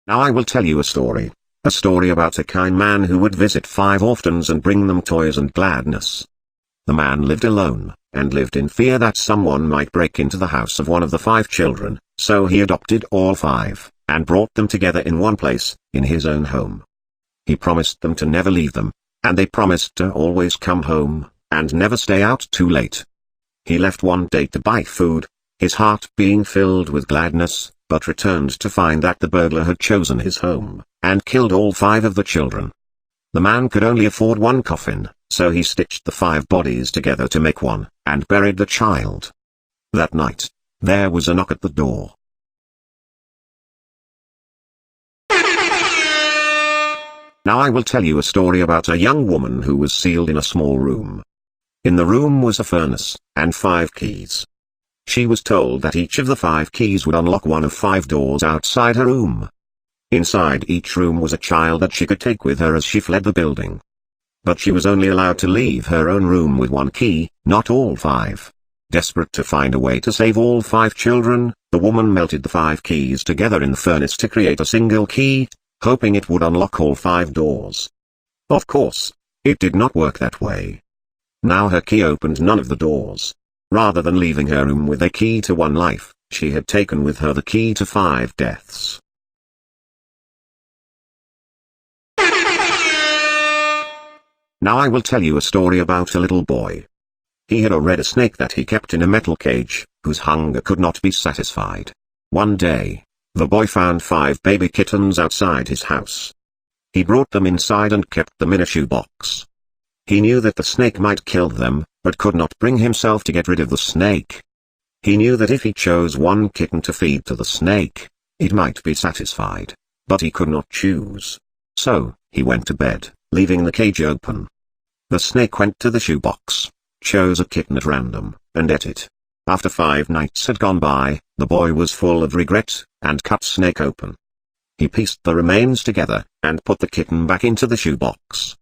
Now I will tell you a story. A story about a kind man who would visit 5 orphans and bring them toys and gladness. The man lived alone, and lived in fear that someone might break into the house of one of the 5 children, so he adopted all 5, and brought them together in one place, in his own home. He promised them to never leave them, and they promised to always come home, and never stay out too late. He left one day to buy food, his heart being filled with gladness, but returned to find that the burglar had chosen his home, and killed all 5 of the children. The man could only afford one coffin, so he stitched the 5 bodies together to make one, and buried the child. That night, there was a knock at the door. Now I will tell you a story about a young woman who was sealed in a small room. In the room was a furnace, and 5 keys. She was told that each of the 5 keys would unlock one of 5 doors outside her room. Inside each room was a child that she could take with her as she fled the building. But she was only allowed to leave her own room with 1 key, not all 5. Desperate to find a way to save all 5 children, the woman melted the 5 keys together in the furnace to create a single key, hoping it would unlock all 5 doors. Of course, it did not work that way. Now her key opened none of the doors. Rather than leaving her room with a key to 1 life, she had taken with her the key to 5 deaths. Now I will tell you a story about a little boy. He had a red snake that he kept in a metal cage, whose hunger could not be satisfied. One day, the boy found 5 baby kittens outside his house. He brought them inside and kept them in a shoebox. He knew that the snake might kill them, but could not bring himself to get rid of the snake. He knew that if he chose 1 kitten to feed to the snake, it might be satisfied, but he could not choose. So, he went to bed, leaving the cage open. The snake went to the shoebox, chose a kitten at random, and ate it. After 5 nights had gone by, the boy was full of regret, and cut snake open. He pieced the remains together, and put the kitten back into the shoebox.